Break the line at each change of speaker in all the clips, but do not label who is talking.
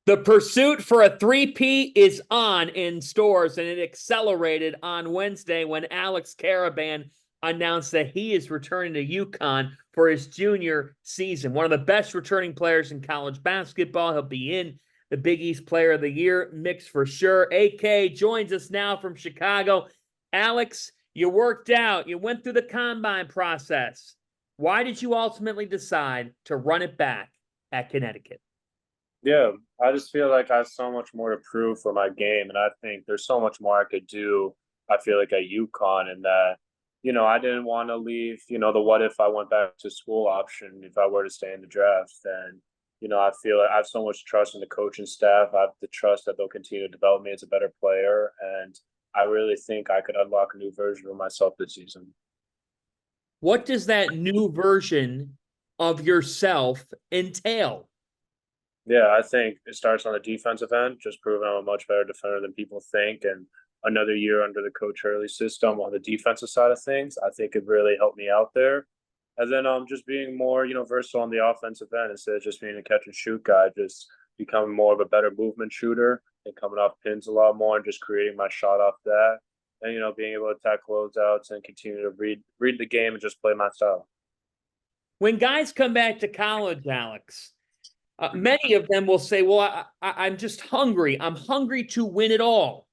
The pursuit for a three-peat is on in stores, and it accelerated on Wednesday when Alex Karaban announced that he is returning to UConn for his junior season. One of the best returning players in college basketball. He'll be in the Big East Player of the Year mix for sure. AK joins us now from Chicago. Alex, you worked out. You went through the combine process. Why did you ultimately decide to run it back at Connecticut?
Yeah, I just feel like I have so much more to prove for my game, and I think there's so much more I could do. I feel like at UConn, and that I didn't want to leave. The what if I went back to school option if I were to stay in the draft, and I feel like I have so much trust in the coaching staff. I have the trust that they'll continue to develop me as a better player, and I really think I could unlock a new version of myself this season.
What does that new version of yourself entail?
Yeah, I think it starts on the defensive end, just proving I'm a much better defender than people think. And another year under the Coach Hurley system on the defensive side of things, I think it really helped me out there. And then just being more, versatile on the offensive end instead of just being a catch and shoot guy, just becoming more of a better movement shooter and coming off pins a lot more and just creating my shot off that. And being able to attack closeouts and continue to read the game and just play my style.
When guys come back to college, Alex, many of them will say, well, I'm just hungry. I'm hungry to win it all.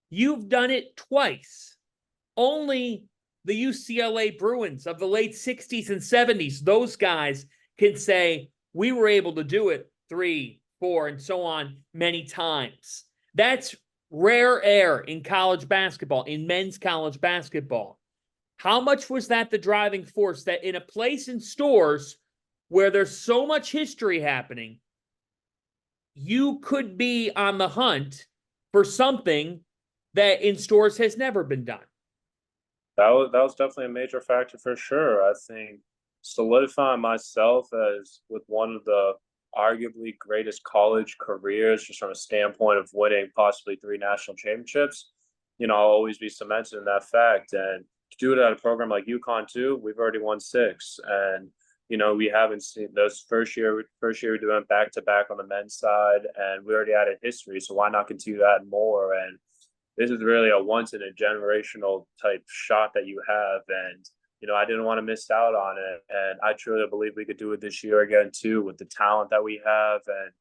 You've done it twice. Only the UCLA Bruins of the late 60s and 70s, those guys can say, we were able to do it 3, 4, and so on many times. That's rare air in college basketball, in men's college basketball. How much was that the driving force that in a place in stores where there's so much history happening, you could be on the hunt for something that in stores has never been done?
That was definitely a major factor for sure. I think solidifying myself as with one of the arguably greatest college careers, just from a standpoint of winning possibly 3 national championships, I'll always be cemented in that fact. And to do it at a program like UConn too, we've already won 6. And we haven't seen those first year we doing back to back on the men's side, and we already added history. So why not continue to add more? And this is really a once in a generational type shot that you have. And, I didn't want to miss out on it. And I truly believe we could do it this year again, too, with the talent that we have. And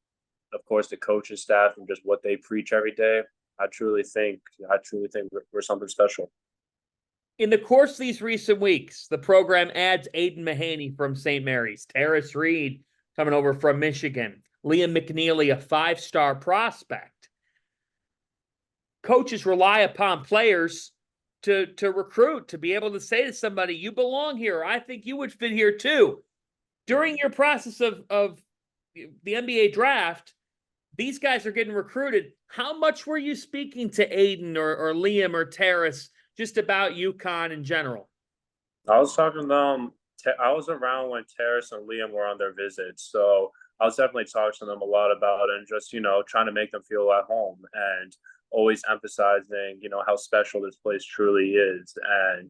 of course, the coaching staff and just what they preach every day. I truly think we're something special.
In the course of these recent weeks, the program adds Aiden Mahaney from St. Mary's, Terrace Reed coming over from Michigan, Liam McNeely, a 5-star prospect. Coaches rely upon players to recruit, to be able to say to somebody, you belong here. I think you would fit here too. During your process of the NBA draft, these guys are getting recruited. How much were you speaking to Aiden or Liam or Terrace just about UConn in general?
I was talking to them. I was around when Terrace and Liam were on their visits, so I was definitely talking to them a lot about it and just trying to make them feel at home and always emphasizing how special this place truly is. And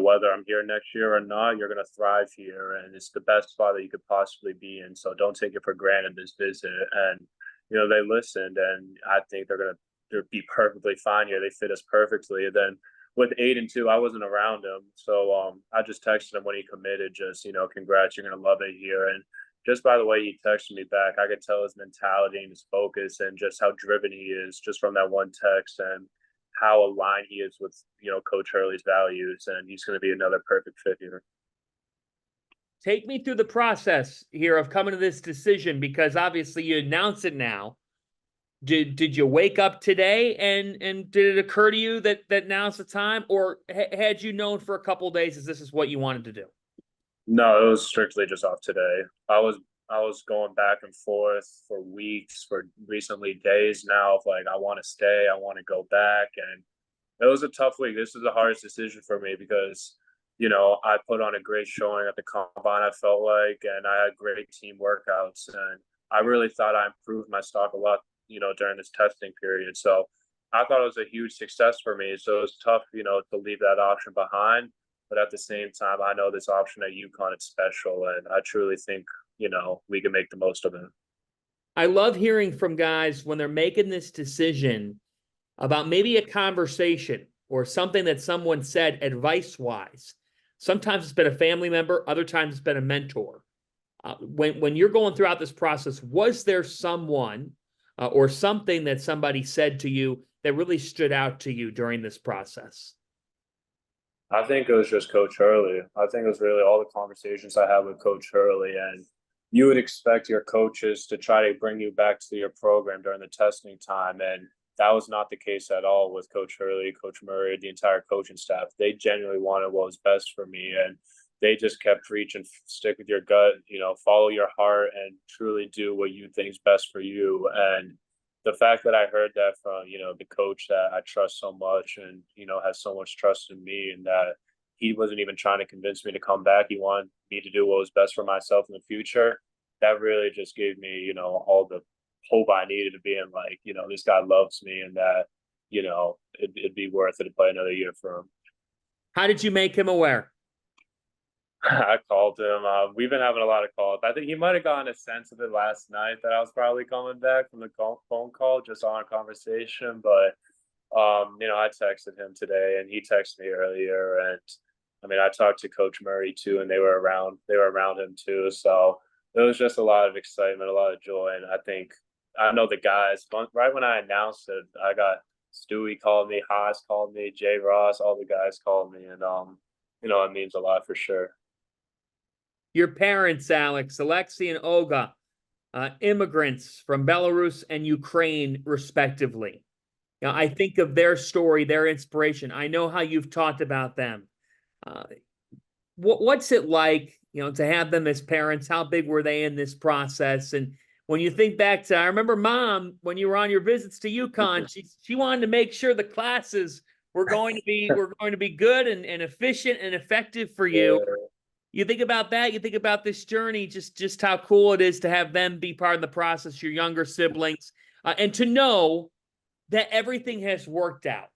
whether I'm here next year or not, you're gonna thrive here, and it's the best spot that you could possibly be in. So don't take it for granted this visit. And they listened, and I think they'll be perfectly fine here. They fit us perfectly. And then with Aiden too, I wasn't around him, so I just texted him when he committed. Just congrats, you're gonna love it here. And just by the way he texted me back, I could tell his mentality and his focus and just how driven he is just from that one text and how aligned he is with Coach Hurley's values. And he's going to be another perfect fit here.
Take me through the process here of coming to this decision, because obviously you announce it now. Did you wake up today and did it occur to you that now's the time, or had you known for a couple of days that this is what you wanted to do?
No, it was strictly just off today. I was going back and forth for weeks, for recently days now, of like, I want to stay, I want to go back. And it was a tough week. This is the hardest decision for me because I put on a great showing at the combine, I felt like, and I had great team workouts, and I really thought I improved my stock a lot during this testing period. So I thought it was a huge success for me. So it was tough to leave that option behind. But at the same time, I know this option at UConn is special, and I truly think we can make the most of it.
I love hearing from guys when they're making this decision about maybe a conversation or something that someone said advice-wise. Sometimes it's been a family member, other times it's been a mentor. When you're going throughout this process, was there someone or something that somebody said to you that really stood out to you during this process?
I think it was just Coach Hurley. I think it was really all the conversations I had with Coach Hurley, and you would expect your coaches to try to bring you back to your program during the testing time, and that was not the case at all with Coach Hurley, Coach Murray, the entire coaching staff. They genuinely wanted what was best for me, and they just kept preaching, stick with your gut, follow your heart, and truly do what you think is best for you. And the fact that I heard that from, the coach that I trust so much and, has so much trust in me, and that he wasn't even trying to convince me to come back. He wanted me to do what was best for myself in the future. That really just gave me, all the hope I needed to be in, like, this guy loves me, and that, it'd be worth it to play another year for him.
How did you make him aware?
I called him. We've been having a lot of calls. I think he might have gotten a sense of it last night that I was probably coming back from the phone call, just on a conversation. But I texted him today, and he texted me earlier. And I mean, I talked to Coach Murray too, and they were around. They were around him too. So there was just a lot of excitement, a lot of joy, and I know the guys. Right when I announced it, I got Stewie called me, Haas called me, Jay Ross, all the guys called me, and it means a lot for sure.
Your parents, Alex, Alexei and Olga, immigrants from Belarus and Ukraine, respectively. Now, I think of their story, their inspiration. I know how you've talked about them. What's it like, to have them as parents? How big were they in this process? And when you think back to, I remember Mom, when you were on your visits to UConn, she wanted to make sure the classes were going to be good and efficient and effective for you.
Yeah.
You think about that, you think about this journey, just how cool it is to have them be part of the process, your younger siblings, and to know that everything has worked out.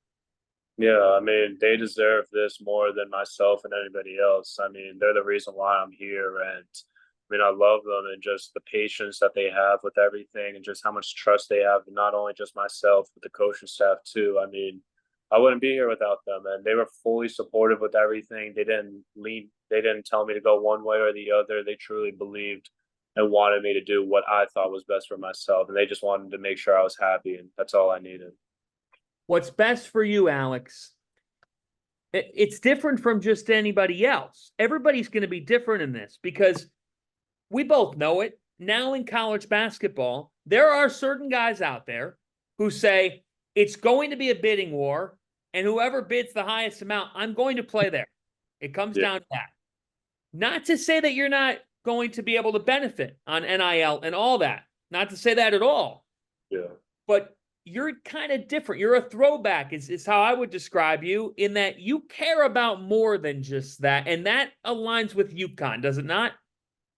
Yeah, I mean, they deserve this more than myself and anybody else. I mean, they're the reason why I'm here. And I mean, I love them, and just the patience that they have with everything, and just how much trust they have, not only just myself, but the coaching staff too. I mean, I wouldn't be here without them, and they were fully supportive with everything. They didn't tell me to go one way or the other. They truly believed and wanted me to do what I thought was best for myself. And they just wanted to make sure I was happy, and that's all I needed.
What's best for you, Alex? It's different from just anybody else. Everybody's going to be different in this, because we both know it. Now in college basketball, there are certain guys out there who say it's going to be a bidding war, and whoever bids the highest amount, I'm going to play there. It comes down to that. Not to say that you're not going to be able to benefit on NIL and all that. Not to say that at all.
Yeah.
But you're kind of different. You're a throwback is how I would describe you, in that you care about more than just that. And that aligns with UConn, does it not?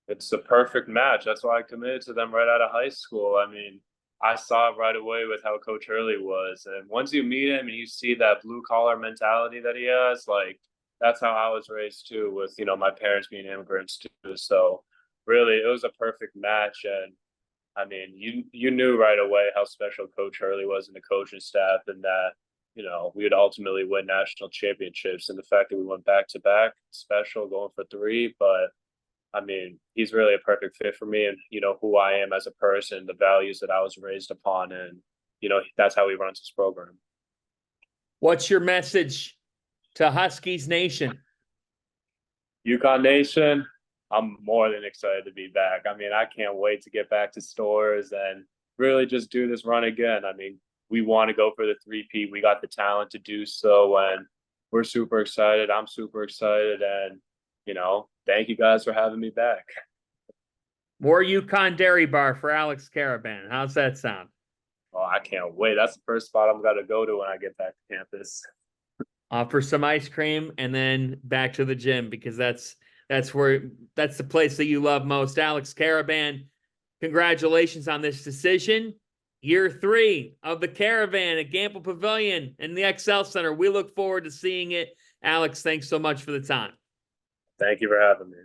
It's the perfect match. That's why I committed to them right out of high school. I mean, I saw it right away with how Coach Hurley was. And once you meet him and you see that blue collar mentality that he has, like, that's how I was raised too, with, my parents being immigrants too. So really, it was a perfect match. And I mean, you knew right away how special Coach Hurley was in the coaching staff, and that, we would ultimately win national championships. And the fact that we went back to back, special, going for 3. But I mean, he's really a perfect fit for me, and, who I am as a person, the values that I was raised upon. And, that's how he runs his program.
What's your message to Huskies Nation?
UConn Nation, I'm more than excited to be back. I mean, I can't wait to get back to stores and really just do this run again. I mean, we want to go for the 3-peat. We got the talent to do so, and we're super excited. I'm super excited, and, thank you guys for having me back.
More UConn Dairy Bar for Alex Karaban. How's that sound?
Oh, I can't wait. That's the first spot I'm going to go to when I get back to campus.
For some ice cream and then back to the gym, because that's the place that you love most. Alex Karaban, congratulations on this decision. Year 3 of the Caravan at Gamble Pavilion and the XL Center. We look forward to seeing it. Alex, thanks so much for the time.
Thank you for having me.